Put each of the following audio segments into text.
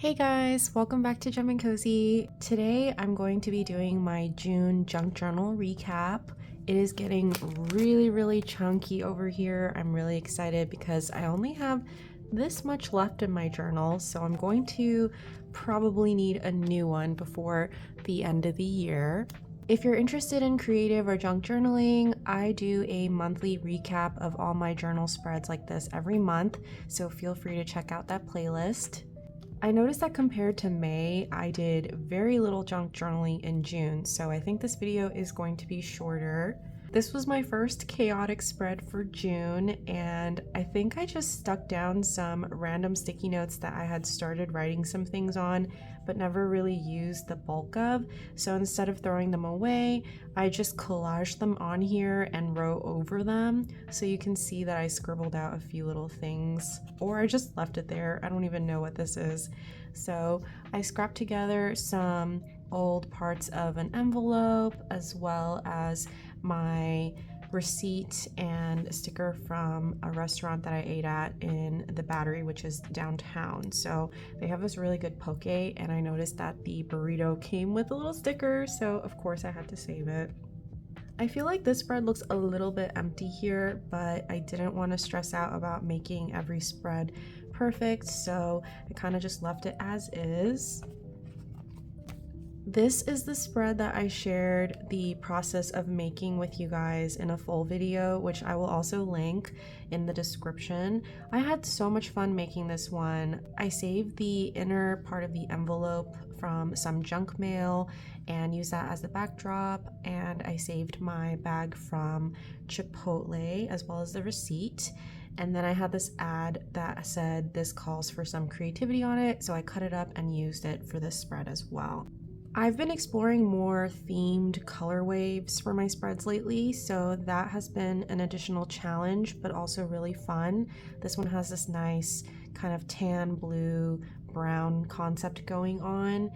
Hey guys, welcome back to Gem and Cozy. Today I'm going to be doing my June junk journal recap. It is getting really chunky over here. I'm really excited because I only have this much left in my journal, so I'm going to probably need a new one before the end of the year. If you're interested in creative or junk journaling, I do a monthly recap of all my journal spreads like this every month, so feel free to check out that playlist. I noticed that compared to May, I did very little junk journaling in June, so I think this video is going to be shorter. This was my first chaotic spread for June, and I think I just stuck down some random sticky notes that I had started writing some things on, but never really used the bulk of. So instead of throwing them away, I just collaged them on here and wrote over them. So you can see that I scribbled out a few little things, or I just left it there. I don't even know what this is. So I scrapped together some old parts of an envelope, as well as my receipt and a sticker from a restaurant that I ate at in the Battery, which is downtown. So they have this really good poke, and I noticed that the burrito came with a little sticker, so of course I had to save it. I feel like this spread looks a little bit empty here, but I didn't want to stress out about making every spread perfect, so I kind of just left it as is. This is the spread that I shared the process of making with you guys in a full video, which I will also link in the description. I had so much fun making this one. I saved the inner part of the envelope from some junk mail and used that as the backdrop, and I saved my bag from Chipotle as well as the receipt. And then I had this ad that said this calls for some creativity on it, so I cut it up and used it for this spread as well. I've been exploring more themed color waves for my spreads lately, so that has been an additional challenge, but also really fun. This one has this nice kind of tan, blue, brown concept going on,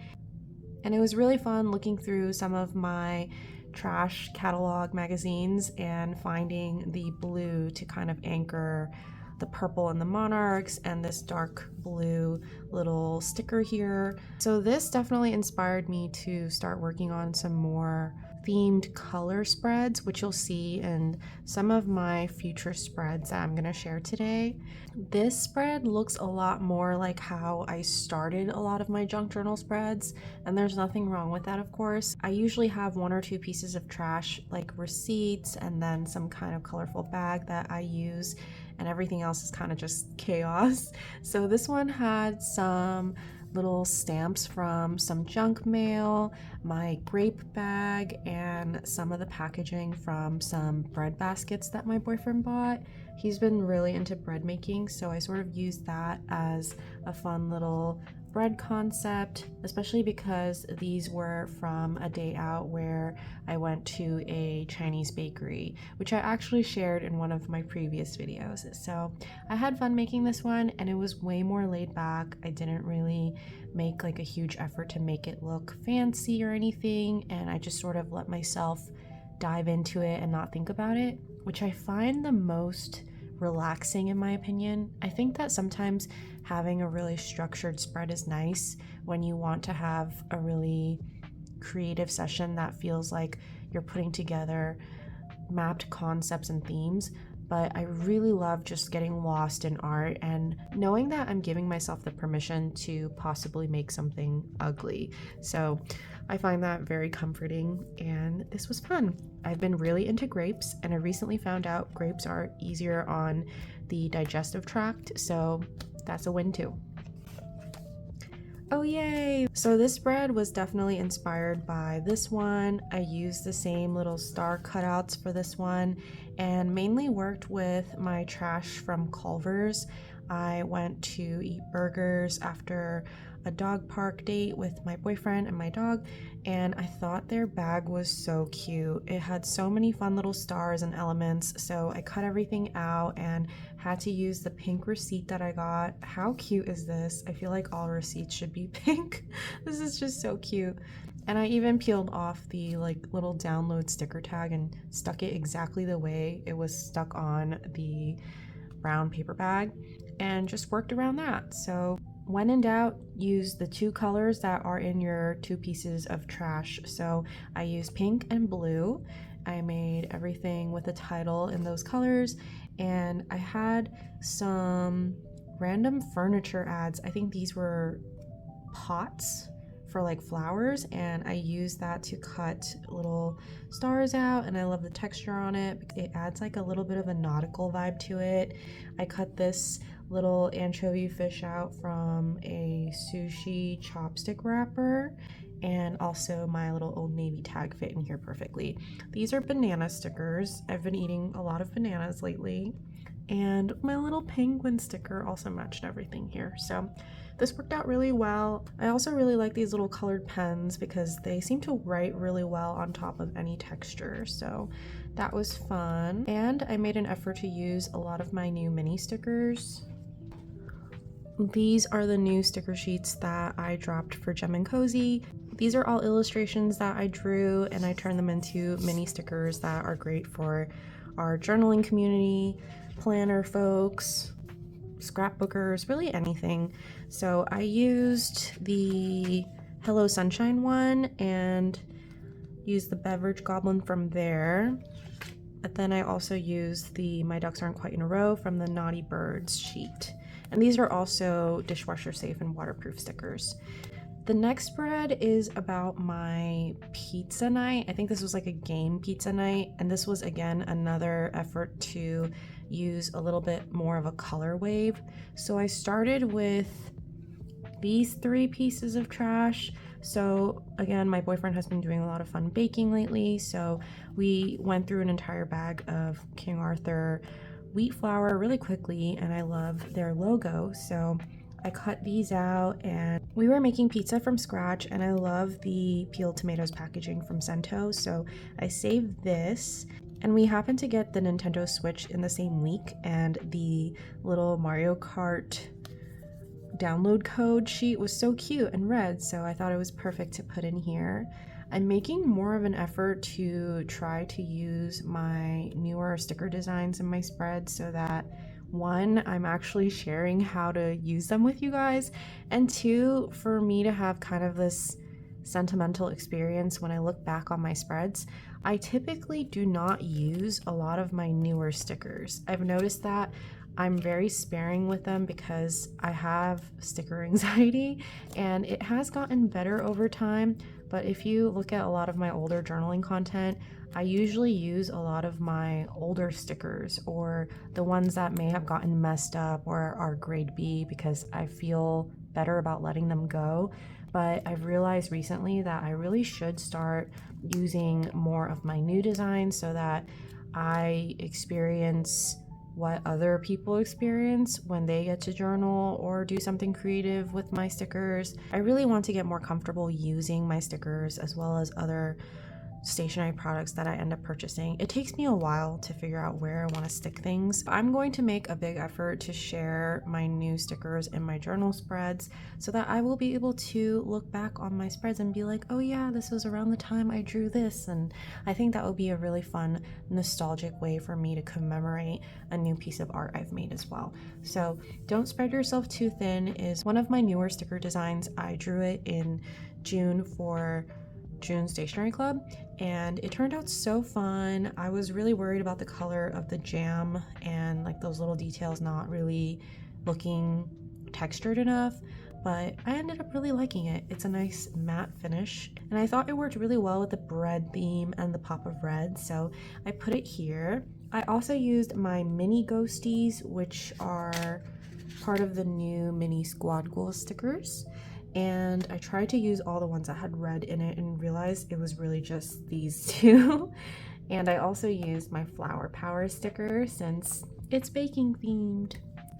and it was really fun looking through some of my trash catalog magazines and finding the blue to kind of anchor the purple and the monarchs and this dark blue little sticker here. So this definitely inspired me to start working on some more themed color spreads, which you'll see in some of my future spreads that I'm going to share today. This spread looks a lot more like how I started a lot of my junk journal spreads, and there's nothing wrong with that, of course. I usually have one or two pieces of trash like receipts and then some kind of colorful bag that I use, and everything else is kind of just chaos. So this one had some little stamps from some junk mail, my grape bag, and some of the packaging from some bread baskets that my boyfriend bought. He's been really into bread making, so I sort of used that as a fun little bread concept, especially because these were from a day out where I went to a Chinese bakery, which I actually shared in one of my previous videos. So I had fun making this one, and it was way more laid back. I didn't really make like a huge effort to make it look fancy or anything, and I just sort of let myself dive into it and not think about it, which I find the most relaxing in my opinion. I think that sometimes having a really structured spread is nice when you want to have a really creative session that feels like you're putting together mapped concepts and themes. But I really love just getting lost in art and knowing that I'm giving myself the permission to possibly make something ugly. So I find that very comforting, and this was fun. I've been really into grapes, and I recently found out grapes are easier on the digestive tract, so that's a win too. Oh yay! So this spread was definitely inspired by this one. I used the same little star cutouts for this one and mainly worked with my trash from Culver's. I went to eat burgers after a dog park date with my boyfriend and my dog, and I thought their bag was so cute. It had so many fun little stars and elements, so I cut everything out and had to use the pink receipt that I got. How cute is this? I feel like all receipts should be pink. This is just so cute. And I even peeled off the like little download sticker tag and stuck it exactly the way it was stuck on the brown paper bag and just worked around that. So when in doubt, use the two colors that are in your two pieces of trash. So I used pink and blue. I made everything with a title in those colors, and I had some random furniture ads. I think these were pots for like flowers, and I used that to cut little stars out, and I love the texture on it. It adds like a little bit of a nautical vibe to it. I cut this little anchovy fish out from a sushi chopstick wrapper, and also my little Old Navy tag fit in here perfectly. These are banana stickers. I've been eating a lot of bananas lately, and my little penguin sticker also matched everything here. So this worked out really well. I also really like these little colored pens because they seem to write really well on top of any texture. So that was fun. And I made an effort to use a lot of my new mini stickers. These are the new sticker sheets that I dropped for Gem and Cozy. These are all illustrations that I drew, and I turned them into mini stickers that are great for our journaling community, planner folks, scrapbookers, really anything. So I used the Hello Sunshine one and used the Beverage Goblin from there. But then I also used the My Ducks Aren't Quite in a Row from the Naughty Birds sheet. And these are also dishwasher safe and waterproof stickers. The next spread is about my pizza night. I think this was like a game pizza night, and this was again another effort to use a little bit more of a color wave. So I started with these three pieces of trash. So again, my boyfriend has been doing a lot of fun baking lately, so we went through an entire bag of King Arthur wheat flour really quickly, and I love their logo, so I cut these out. And we were making pizza from scratch, and I love the peeled tomatoes packaging from Sentimental, so I saved this. And we happened to get the Nintendo Switch in the same week, and the little Mario Kart download code sheet was so cute and red, so I thought it was perfect to put in here. I'm making more of an effort to try to use my newer sticker designs in my spread so that one, I'm actually sharing how to use them with you guys, and two, for me to have kind of this sentimental experience when I look back on my spreads. I typically do not use a lot of my newer stickers. I've noticed that I'm very sparing with them because I have sticker anxiety, and it has gotten better over time. But if you look at a lot of my older journaling content, I usually use a lot of my older stickers, or the ones that may have gotten messed up or are grade B, because I feel better about letting them go. But I've realized recently that I really should start using more of my new designs so that I experience what other people experience when they get to journal or do something creative with my stickers. I really want to get more comfortable using my stickers as well as other stationery products that I end up purchasing. It takes me a while to figure out where I want to stick things. I'm going to make a big effort to share my new stickers in my journal spreads so that I will be able to look back on my spreads and be like, oh yeah, this was around the time I drew this. And I think that would be a really fun, nostalgic way for me to commemorate a new piece of art I've made as well. So Don't Spread Yourself Too Thin is one of my newer sticker designs. I drew it in June for June Stationery Club, and it turned out so fun. I was really worried about the color of the jam and like those little details not really looking textured enough, but I ended up really liking it. It's a nice matte finish, and I thought it worked really well with the bread theme and the pop of red, so I put it here. I also used my mini ghosties, which are part of the new mini squad goal stickers, and I tried to use all the ones that had red in it and realized it was really just these two. And I also used my flower power sticker since it's baking themed.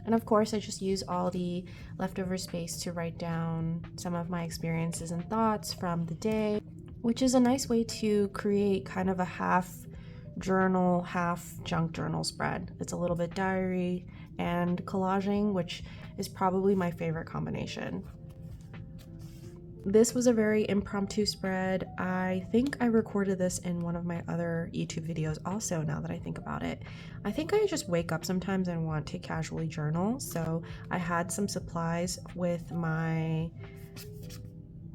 And of course I just use all the leftover space to write down some of my experiences and thoughts from the day, which is a nice way to create kind of a half journal, half junk journal spread. It's a little bit diary and collaging, which is probably my favorite combination. This was a very impromptu spread. I think I recorded this in one of my other YouTube videos also, now that I think about it. I think I just wake up sometimes and want to casually journal, so I had some supplies with my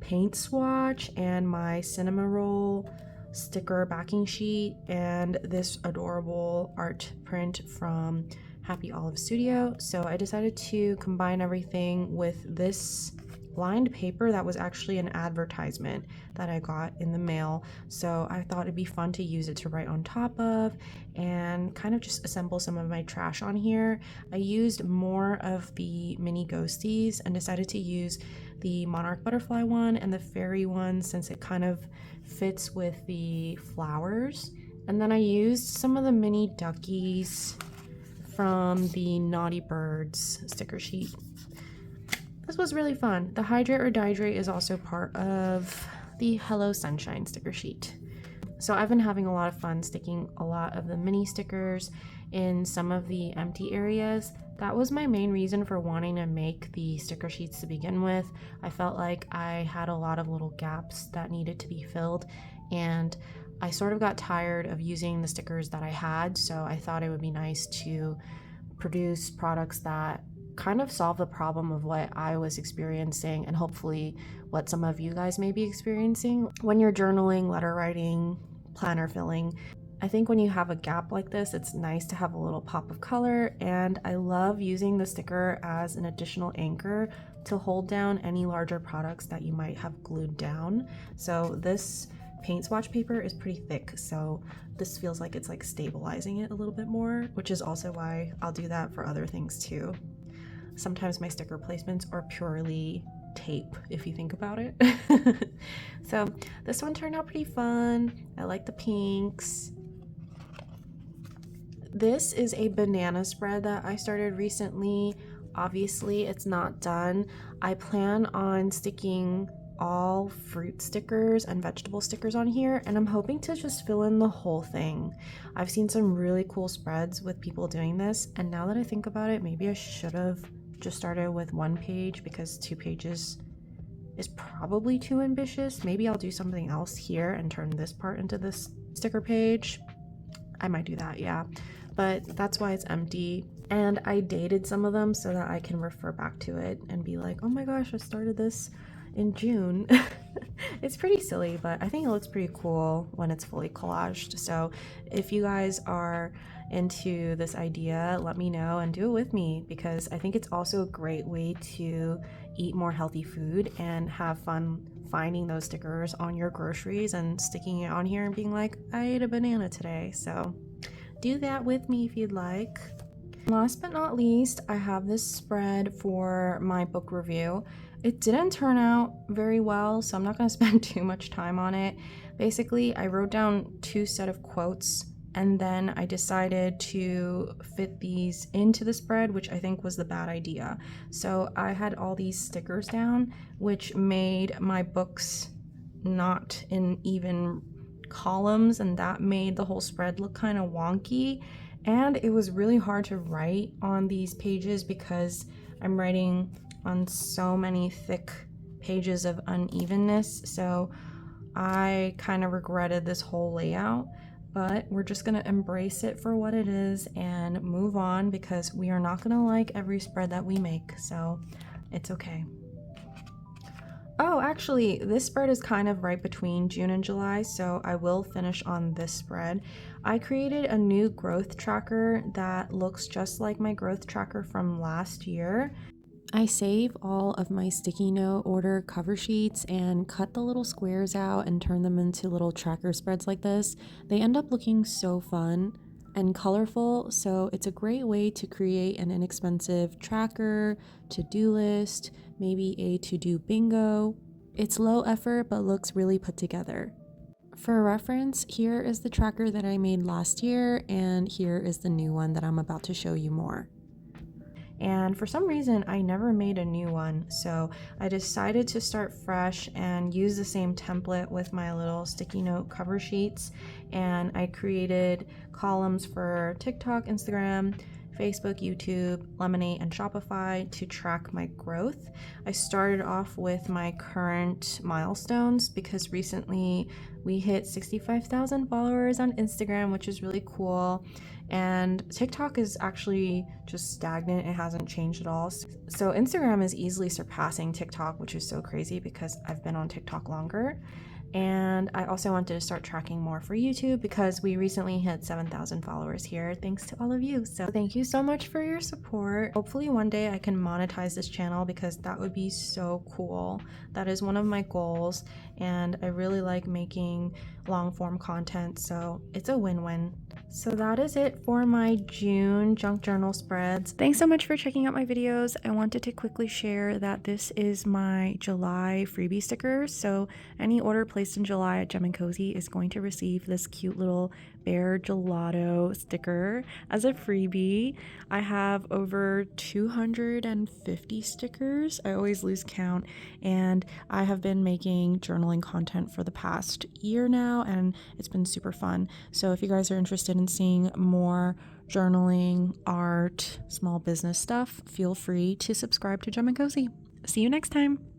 paint swatch and my cinema roll sticker backing sheet and this adorable art print from Happy Olive Studio. So I decided to combine everything with this lined paper that was actually an advertisement that I got in the mail. So I thought it'd be fun to use it to write on top of and kind of just assemble some of my trash on here. I used more of the mini ghosties and decided to use the monarch butterfly one and the fairy one since it kind of fits with the flowers. And then I used some of the mini duckies from the Naughty Birds sticker sheet. This was really fun. The Hydrate or Dihydrate is also part of the Hello Sunshine sticker sheet. So I've been having a lot of fun sticking a lot of the mini stickers in some of the empty areas. That was my main reason for wanting to make the sticker sheets to begin with. I felt like I had a lot of little gaps that needed to be filled, and I sort of got tired of using the stickers that I had, so I thought it would be nice to produce products that kind of solve the problem of what I was experiencing and hopefully what some of you guys may be experiencing when you're journaling, letter writing, planner filling. I think when you have a gap like this, it's nice to have a little pop of color, and I love using the sticker as an additional anchor to hold down any larger products that you might have glued down. So this paint swatch paper is pretty thick, so this feels like it's like stabilizing it a little bit more, which is also why I'll do that for other things too. Sometimes my sticker placements are purely tape, if you think about it. So this one turned out pretty fun. I like the pinks. This is a banana spread that I started recently. Obviously, it's not done. I plan on sticking all fruit stickers and vegetable stickers on here, and I'm hoping to just fill in the whole thing. I've seen some really cool spreads with people doing this, and now that I think about it, maybe I should have just started with one page because 2 pages is probably too ambitious. Maybe I'll do something else here and turn this part into this sticker page. I might do that, yeah. But that's why it's empty. And I dated some of them so that I can refer back to it and be like, oh my gosh, I started this in June. It's pretty silly, but I think it looks pretty cool when it's fully collaged. So if you guys are into this idea, let me know and do it with me, because I think it's also a great way to eat more healthy food and have fun finding those stickers on your groceries and sticking it on here and being like, I ate a banana today. So do that with me if you'd like. Last but not least, I have this spread for my book review. It didn't turn out very well, so I'm not going to spend too much time on it. Basically, I wrote down 2 sets of quotes, and then I decided to fit these into the spread, which I think was the bad idea. So I had all these stickers down, which made my books not in even columns, and that made the whole spread look kind of wonky. And it was really hard to write on these pages because I'm writing on so many thick pages of unevenness, so I kind of regretted this whole layout, but we're just gonna embrace it for what it is and move on, because we are not gonna like every spread that we make, so it's okay. Oh, actually, this spread is kind of right between June and July, so I will finish on this spread. I created a new growth tracker that looks just like my growth tracker from last year. I save all of my sticky note order cover sheets and cut the little squares out and turn them into little tracker spreads like this. They end up looking so fun and colorful, so it's a great way to create an inexpensive tracker, to-do list, maybe a to-do bingo. It's low effort but looks really put together. For reference, here is the tracker that I made last year, and here is the new one that I'm about to show you more. And for some reason I never made a new one, so I decided to start fresh and use the same template with my little sticky note cover sheets, and I created columns for TikTok, Instagram, Facebook, YouTube, Lemonade, and Shopify to track my growth. I started off with my current milestones because recently we hit 65,000 followers on Instagram, which is really cool. And TikTok is actually just stagnant. It hasn't changed at all. So Instagram is easily surpassing TikTok, which is so crazy because I've been on TikTok longer. And I also wanted to start tracking more for YouTube because we recently hit 7,000 followers here, thanks to all of you. So thank you so much for your support. Hopefully one day I can monetize this channel because that would be so cool. That is one of my goals, and I really like making long form content, so it's a win-win. So that is it for my June junk journal spreads. Thanks so much for checking out my videos. I wanted to quickly share that this is my July freebie sticker. So any order placed in July at Gem & Cozy is going to receive this cute little bear gelato sticker as a freebie. I have over 250 stickers. I always lose count, and I have been making journaling content for the past year now, and it's been super fun. So if you guys are interested in seeing more journaling, art, small business stuff, feel free to subscribe to Gem & Cozy. See you next time.